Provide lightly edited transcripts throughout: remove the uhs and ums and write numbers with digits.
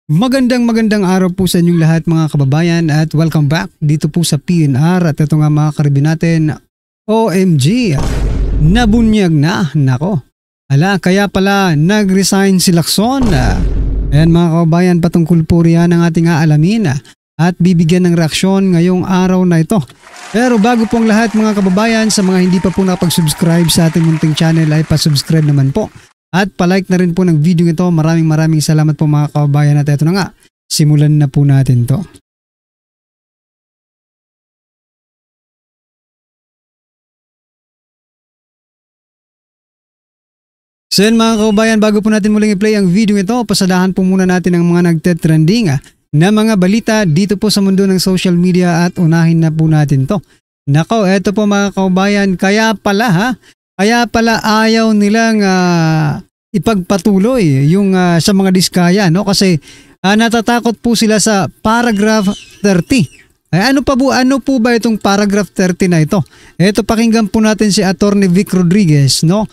Magandang araw po sa inyong lahat mga kababayan at welcome back dito po sa PNR at ito nga mga karibin natin, OMG, nabunyag na, nako. Kaya pala nag-resign si Lacson. Ayan mga kababayan, patungkol po riyan ang ating aalamin at bibigyan ng reaksyon ngayong araw na ito. Pero bago pong lahat mga kababayan, sa mga hindi pa po nakapag-subscribe sa ating munting channel ay pa-subscribe naman po. At palike na rin po ng video ito. Maraming salamat po mga kababayan at ito na nga, simulan na po natin to. So yan mga kababayan, bago po natin muling i-play ang video ito, pasadahan po muna natin ang mga nagte-trending na mga balita dito po sa mundo ng social media at unahin na po natin to. Nako, eto po mga kababayan, kaya pala ayaw nilang ipagpatuloy yung sa mga diskaya, no? Kasi natatakot po sila sa paragraph 30. Ay, ano po ba itong paragraph 30 na ito? Ito, pakinggan po natin si Attorney Vic Rodriguez, no?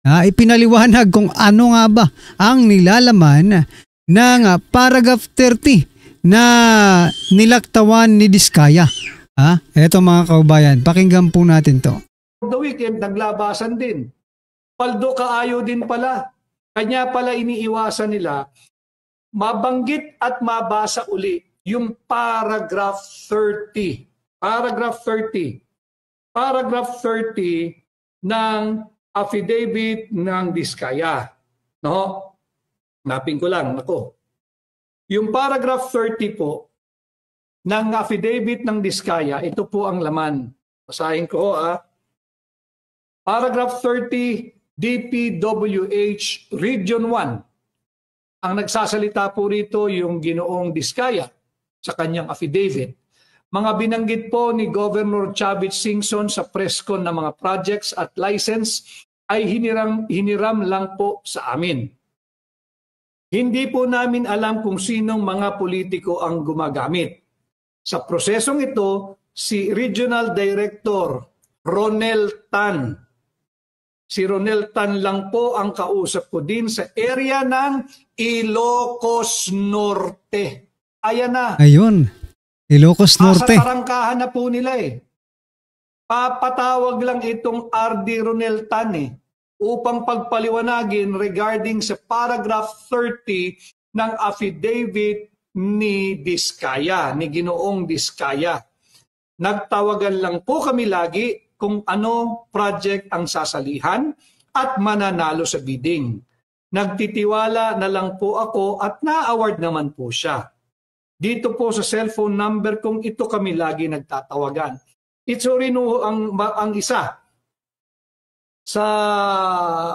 Ipinaliwanag kung ano nga ba ang nilalaman ng paragraph 30 na nilaktawan ni Diskaya. Ito mga kababayan, pakinggan po natin to. The weekend, naglabasan din. Paldo kaayo din pala. Kanya pala iniiwasan nila mabanggit at mabasa uli yung paragraph 30. Paragraph 30. Paragraph 30 ng affidavit ng Diskaya. No? Napin ko lang, nako. Yung paragraph 30 po ng affidavit ng Diskaya, ito po ang laman. Basahin ko Paragraph 30, DPWH Region 1. Ang nagsasalita po rito yung Ginoong Diskaya sa kanyang affidavit. Mga binanggit po ni Governor Chavit Singson sa presscon ng mga projects at license ay hiniram lang po sa amin. Hindi po namin alam kung sinong mga politiko ang gumagamit. Sa prosesong ito, si Regional Director Ronel Tan. Si Ronel Tan lang po ang kausap ko din sa area ng Ilocos Norte. Ayan na. Ayun, Ilocos Norte. Sa tarangkahan na po nila Papatawag lang itong RD Ronel Tan upang pagpaliwanagin regarding sa paragraph 30 ng affidavit ni Diskaya, ni Ginoong Diskaya. Nagtawagan lang po kami lagi kung ano project ang sasalihan at mananalo sa bidding. Nagtitiwala na lang po ako at na-award naman po siya. Dito po sa cellphone number kung ito kami lagi nagtatawagan. Ito rin ang isa sa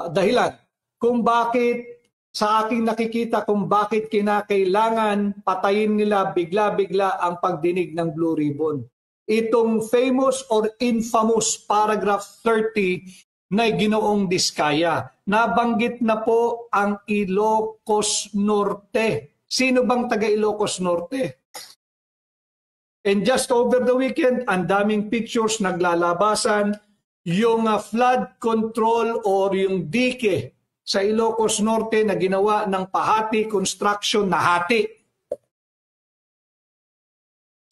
dahilan kung bakit sa aking nakikita kung bakit kinakailangan patayin nila bigla-bigla ang pagdinig ng Blue Ribbon. Itong famous or infamous paragraph 30 na Ginoong Diskaya. Nabanggit na po ang Ilocos Norte. Sino bang taga Ilocos Norte? And just over the weekend, ang daming pictures naglalabasan yung flood control or yung dike sa Ilocos Norte na ginawa ng Pahati Construction na hati.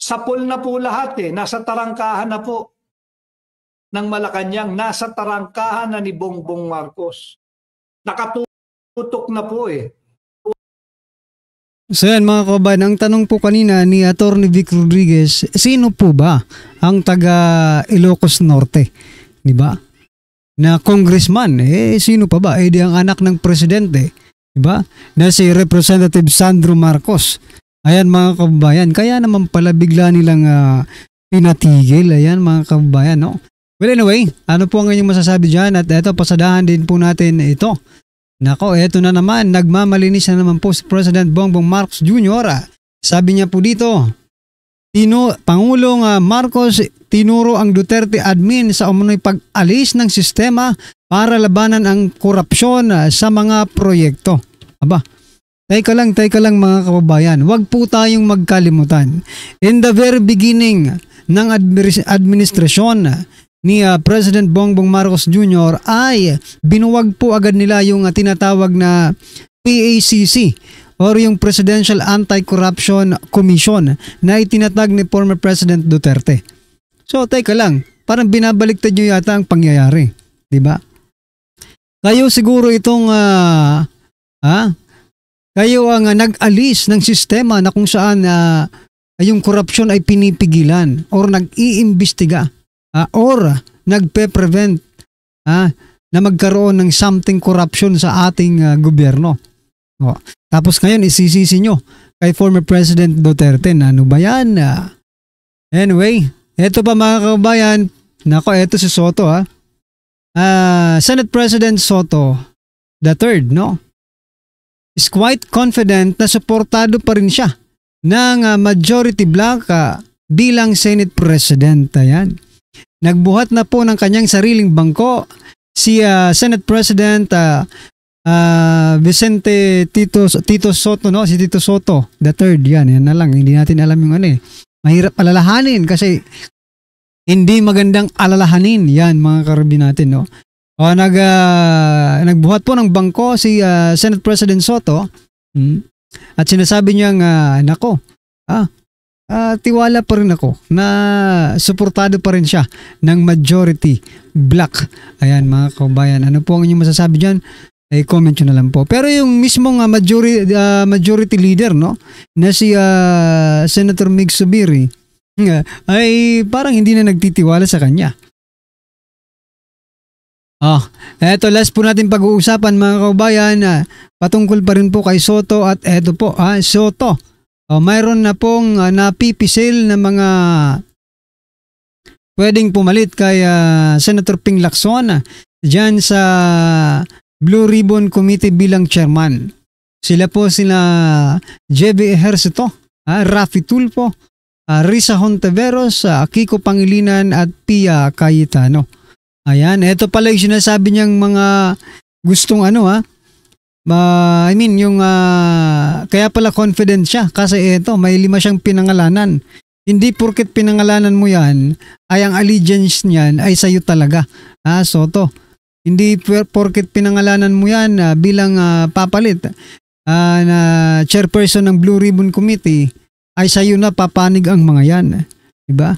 Sapol na po lahat nasa tarangkahan na po ng Malacanang, nasa tarangkahan na ni Bongbong Marcos. Nakatutok na po So yan mga kababayan, ang tanong po kanina ni Attorney Vic Rodriguez, sino po ba ang taga Ilocos Norte? Di ba? Na congressman, sino pa ba? Di ang anak ng presidente, di ba? Na si Representative Sandro Marcos. Ayan mga kababayan, kaya naman pala bigla nilang pinatigil. Ayan mga kababayan, no? Well anyway, ano po ang inyong masasabi dyan? At eto, pasadahan din po natin ito. Nako, eto na naman, nagmamalinis na naman po si President Bongbong Marcos Jr. Sabi niya po dito, Pangulong Marcos tinuro ang Duterte admin sa umunoy pag-alis ng sistema para labanan ang korupsyon sa mga proyekto. Aba, Teka lang mga kababayan, huwag po tayong magkalimutan. In the very beginning ng administrasyon ni President Bongbong Marcos Jr. ay binuwag po agad nila yung tinatawag na PACC or yung Presidential Anti-Corruption Commission na itinatag ni former President Duterte. So, teka lang, parang binabaliktad nyo yata ang pangyayari. Diba? Kayo siguro itong, kayo ang nag-alis ng sistema na kung saan yung korupsyon ay pinipigilan or nag-iimbestiga or nagpe-prevent na magkaroon ng something corruption sa ating gobyerno. O, tapos ngayon isisisi nyo kay former President Duterte na ano ba yan? Anyway, eto pa mga kabayan, nako eto si Soto Senate President Soto the third, no? Is quite confident na suportado pa rin siya ng majority bloc bilang Senate President. Ayan. Nagbuhat na po ng kanyang sariling bangko si Senate President Vicente Tito Soto, no? Si Tito Soto the third, yan na lang. Hindi natin alam yung mahirap alalahanin kasi hindi magandang alalahanin yan mga karabin natin, no? O nagbuhat po ng bangko si Senate President Soto at sinasabi niya nako, tiwala pa rin ako na suportado pa rin siya ng majority bloc. Ayan mga kabayan, ano po ang inyong masasabi dyan? Ay comment nyo na lang po. Pero yung mismong majority leader, no, na si Senator Mig Zubiri ay parang hindi na nagtitiwala sa kanya. Eto last po natin pag-uusapan mga kabayan, patungkol pa rin po kay Soto at eto po, Soto. Mayroon na pong napipisil na mga pwedeng pumalit kay Senator Ping Lacson dyan sa Blue Ribbon Committee bilang chairman. Sila po JB Ejercito, Raffy Tulfo, Risa Hontiveros, Kiko Pangilinan at Pia Cayetano. Ayan, ito pala yung sinasabi niyang mga gustong kaya pala confident siya kasi may 5 siyang pinangalanan. Hindi porket pinangalanan mo yan ay ang allegiance niyan ay sa'yo talaga. Soto. Hindi porket pinangalanan mo yan bilang papalit na chairperson ng Blue Ribbon Committee ay sa'yo na papanig ang mga yan. Diba?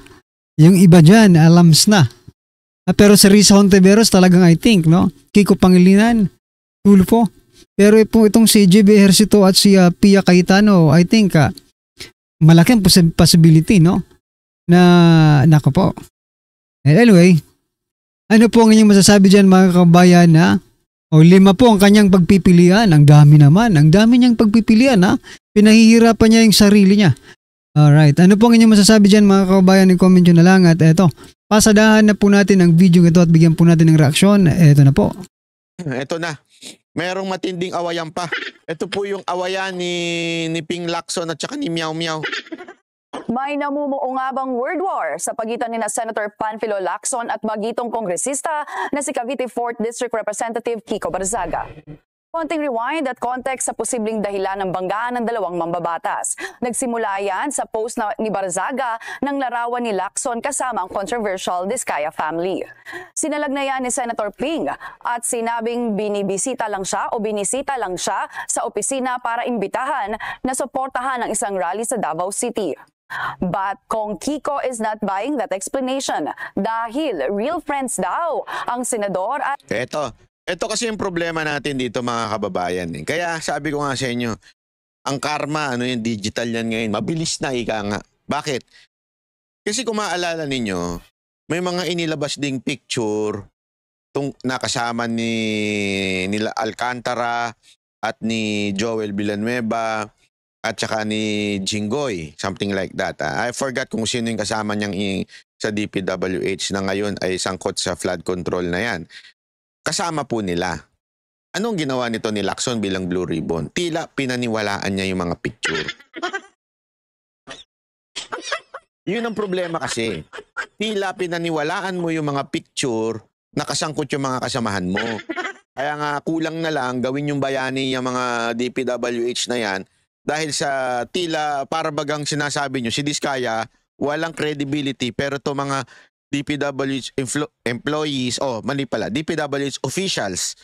Yung iba dyan, alams na. Pero si Risa Hontiveros talagang I think, no? Kiko Pangilinan, Tulfo. Pero itong si JB Ejercito at si Pia Cayetano, I think malaking possibility, no? Na, nako po. Anyway, ano po ang inyong masasabi dyan mga kabayan 5 po ang kanyang pagpipilian. Ang dami naman. Ang dami niyang pagpipilian Pinahihirapan niya yung sarili niya. Alright. Ano po ang inyong masasabi dyan mga kabayan? I-comment nyo na lang. At eto, pasadahan na po natin ang video ito at bigyan po natin ng reaksyon. Eto na po. Eto na. Merong matinding awayan pa. Ito po yung awayan ni Ping Lacson at saka ni Meow Meow. May namumuo nga bang word war sa pagitan ni Senator Panfilo Lacson at bagitong kongresista na si Cavite 4th District Representative Kiko Barzaga? Konting rewind at context sa posibleng dahilan ng banggaan ng dalawang mambabatas. Nagsimula yan sa post ni Barzaga ng larawan ni Lacson kasama ang controversial Diskaya family. Sinalag na yan ni Senator Ping at sinabing binisita lang siya sa opisina para imbitahan na suportahan ang isang rally sa Davao City. But Kong Kiko is not buying that explanation dahil real friends daw ang senador at... Ito kasi yung problema natin dito mga kababayan. Kaya sabi ko nga sa inyo, ang karma, yung digital yan ngayon, mabilis na ika nga. Bakit? Kasi kung maalala ninyo, may mga inilabas ding picture nakasama nila Alcantara at ni Joel Villanueva at saka ni Jinggoy, something like that. I forgot kung sino yung kasama niyang sa DPWH na ngayon ay sangkot sa flood control na yan. Kasama po nila. Anong ginawa nito ni Lacson bilang Blue Ribbon? Tila pinaniwalaan niya yung mga picture. Yun ang problema kasi. Tila pinaniwalaan mo yung mga picture na kasangkot yung mga kasamahan mo. Kaya nga kulang na lang gawin yung bayani yung mga DPWH na yan dahil sa tila para bagang sinasabi nyo, si Diskaya walang credibility pero to mga DPWH employees, mali pala, DPWH officials,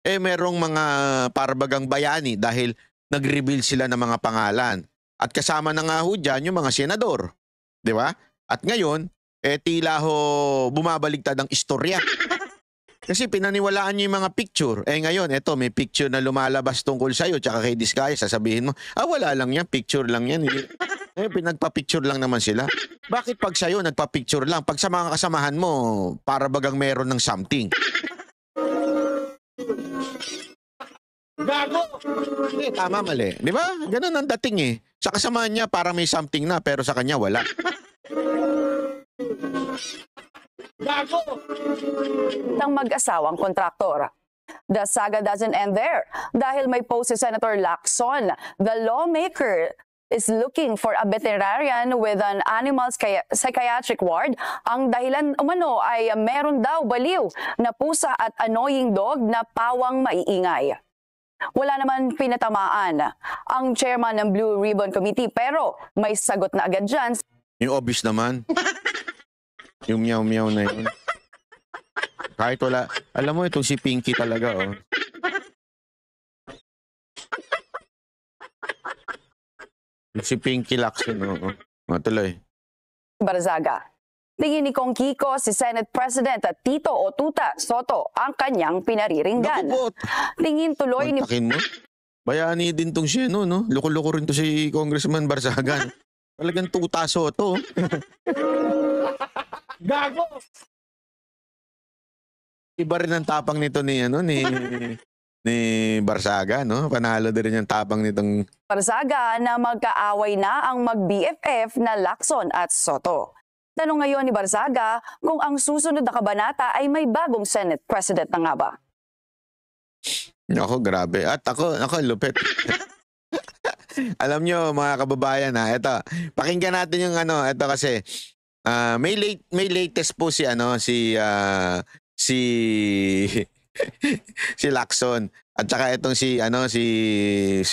merong mga parabagang bayani dahil nag-reveal sila ng mga pangalan. At kasama na nga ho dyan yung mga senador. Di ba? At ngayon, tila ho bumabaligtad ang istorya. Kasi pinaniwalaan niyo yung mga picture. Ngayon, eto, may picture na lumalabas tungkol sa'yo tsaka kay Diskaya. Sasabihin mo, wala lang yan, picture lang yan. Pinagpa-picture lang naman sila. Bakit pag sa'yo, nagpa-picture lang? Pag sa mga kasamahan mo, para bagang meron ng something. Gago! Tama, mali. Di ba? Ganun ang dating eh. Sa kasamahan niya, parang may something na, pero sa kanya, wala. Gago! Ng mag-asawang kontraktor. The saga doesn't end there dahil may post si Senator Lacson. The lawmaker is looking for a veterinarian with an animal psychiatric ward. Ang dahilan umano ay meron daw baliw na pusa at annoying dog na pawang maiingay. Wala naman pinatamaan ang chairman ng Blue Ribbon Committee pero may sagot na agad dyan. Yung obvious naman. Yung meow-meow na yun. Kahit wala. Alam mo, itong si Pinky talaga, oh. Si Pinky Lacson, oh. Matuloy. Barzaga. Tingin ni Kong Kiko si Senate President at Tito o Tuta Soto ang kanyang pinariringgan. Naku, Tingin tuloy ni... Kontakin mo. Bayani din tong siya, no? Loko-loko rin to si Congressman Barzaga. Talagang Tuta Soto. Gago! Iba rin ang tapang nito ni Barzaga, no? Panalo din rin yung tapang nitong Barzaga na magkaaway na ang mag-BFF na Lacson at Soto. Tanong ngayon ni Barzaga kung ang susunod na kabanata ay may bagong Senate President na nga ba. Ako, grabe. At ako lupit. Alam nyo, mga kababayan, ito, pakinggan natin yung ito kasi, may latest po si si Lacson at saka itong si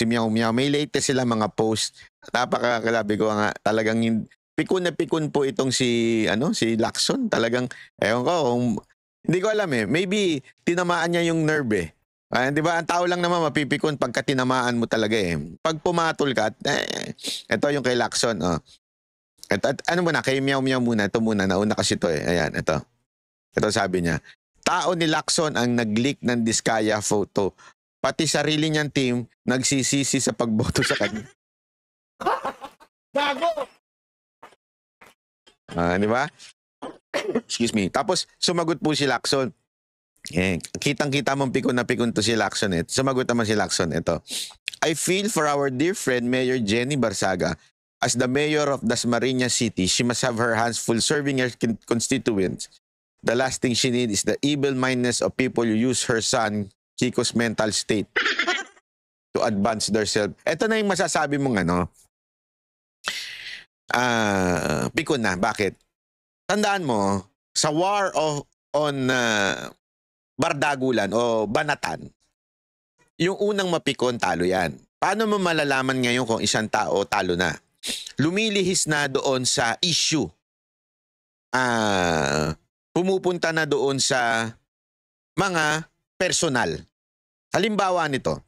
Meow Meow. May latest sila mga post. Napakakalabi ko nga, talagang pikun na pikun po itong si Lacson. Talagang ewan ko, hindi ko alam eh. Maybe tinamaan niya yung nerve eh. Di ba? Ang tao lang naman mapipikon pagka tinamaan mo talaga eh. Pag pumatol ka, ito yung kay Lacson. Ano muna, kay Meow Meow muna. Ito muna, nauna kasi ito eh. Ayan, ito. Ito sabi niya, tao ni Lacson ang nag-leak ng Diskaya photo. Pati sarili niyang team nagsisisi sa pagboto sa kanya. Gago! Di ba? Excuse me. Tapos, sumagot po si Lacson. Kitang-kita mong pikon na pikon to si Lacson. Sumagot naman si Lacson. Ito. I feel for our dear friend Mayor Jenny Barzaga. As the mayor of Dasmariñas City, she must have her hands full serving her constituents. The last thing she needs is the evil-mindedness of people who use her son, Kiko's mental state to advance themselves. Ito na yung masasabi mong pikon na. Bakit? Tandaan mo, sa war on Bardagulan o Banatan, yung unang mapikon, talo yan. Paano mo malalaman ngayon kung isang tao talo na? Lumilihis na doon sa issue. Pumupunta na doon sa mga personal. Halimbawa nito,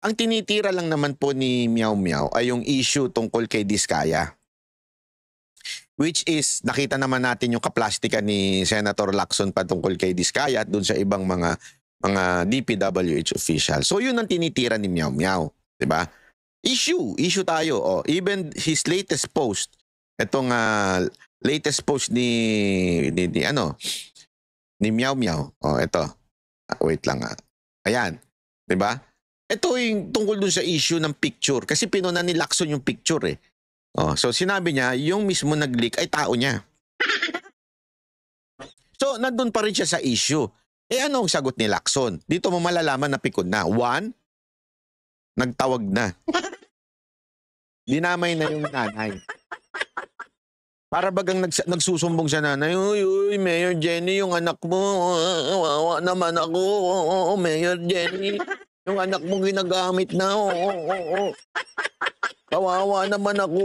ang tinitira lang naman po ni Meow Meow ay yung issue tungkol kay Diskaya. Which is, nakita naman natin yung kaplastikan ni Senator Lacson patungkol kay Diskaya at dun sa ibang mga DPWH official. So yun ang tinitira ni Meow Meow. Diba? Issue tayo. Even his latest post, itong latest post ni Meow Meow. Ito. Wait lang. Ayan. Diba? Ito yung tungkol dun sa issue ng picture. Kasi pinuna ni Lacson yung picture eh. So sinabi niya, yung mismo nag-leak ay tao niya. So nandun pa rin siya sa issue. Ano ang sagot ni Lacson? Dito mo malalaman na pikon na. 1, nagtawag na. Dinamay na yung nanay. Para bagang nagsusumbong sa nanay, Uy, Mayor Jenny, yung anak mo, wawa naman ako, Mayor Jenny, yung anak mo ginagamit na, kawawa naman ako.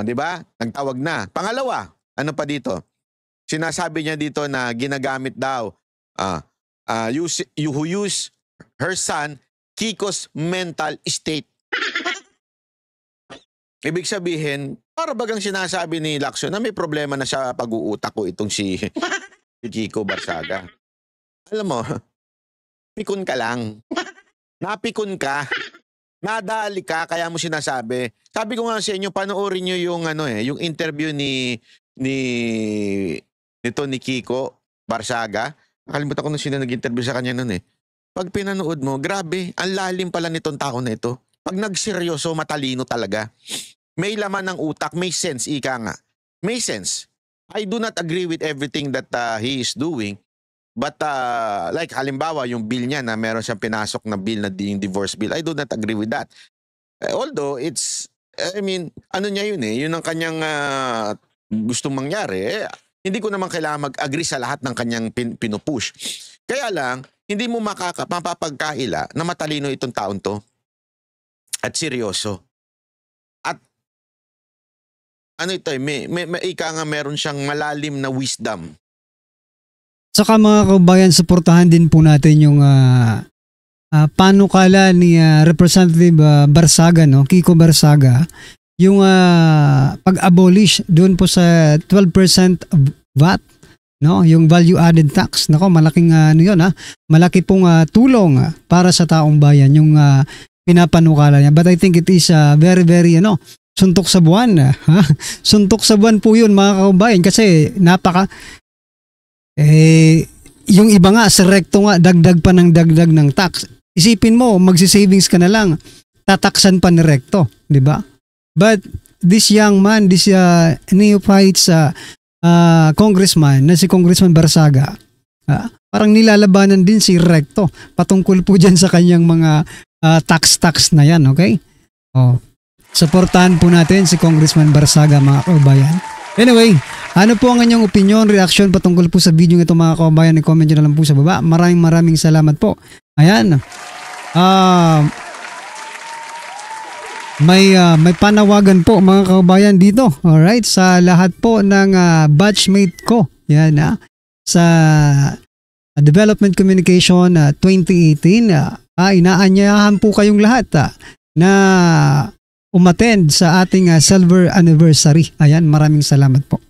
Di ba? Nagtawag na. Pangalawa, ano pa dito? Sinasabi niya dito na ginagamit daw, who use her son, Kiko's mental state. Ibig sabihin, para bagang sinasabi ni Lacson na may problema na sa pag-uutak ko itong si Kiko Barsaga. Alam mo, pikon ka lang. Napikon ka. Nadali ka, kaya mo sinasabi. Sabi ko nga sa inyo, panoorin nyo yung, yung interview ni Kiko Barsaga. Nakalimutan ko na sino nag-interview sa kanya nun eh. Pag pinanood mo, grabe, ang lalim pala nitong tao na ito. Pag nagseryoso, matalino talaga. May laman ng utak, may sense, ika nga. May sense. I do not agree with everything that he is doing. But like halimbawa, yung bill niya na meron siyang pinasok na bill na yung divorce bill, I do not agree with that. Although, it's, ano niya yun eh, yun ang kanyang gustong mangyari. Hindi ko naman kailangan mag-agree sa lahat ng kanyang pinupush. Kaya lang, hindi mo mapapagkaila na matalino itong taon to. At seryoso. At ano ito may ika nga meron siyang malalim na wisdom. Saka mga kabayan, suportahan din po natin yung panukala ni Representative Barsaga, no? Kiko Barsaga, yung pag-abolish doon po sa 12% VAT, no? Yung value added tax. Nako, malaking malaki pong tulong para sa taong bayan yung pinapanukala niya. But I think it is very very suntok sa buwan. Suntok sa buwan po yun mga kabayan kasi yung iba nga, sa recto nga, dagdag pa ng dagdag ng tax. Isipin mo, magsi-savings ka na lang, tataksan pa ni recto, di ba? But this young man, this neophytes congressman, na si Congressman Barsaga, parang nilalabanan din si recto patungkol po dyan sa kanyang mga tax na yan, okay? Supportahan po natin si Congressman Barsaga, mga kabayan. Anyway, ano po ang inyong opinion, reaction patungkol po sa video ito mga kabayan? I-comment nyo na lang po sa baba. Maraming salamat po. Ayan. May panawagan po mga kabayan dito. Alright, sa lahat po ng batchmate ko. Yan sa Development Communication 2018. Inaanyayahan po kayong lahat na umattend sa ating silver anniversary. Ayan, maraming salamat po.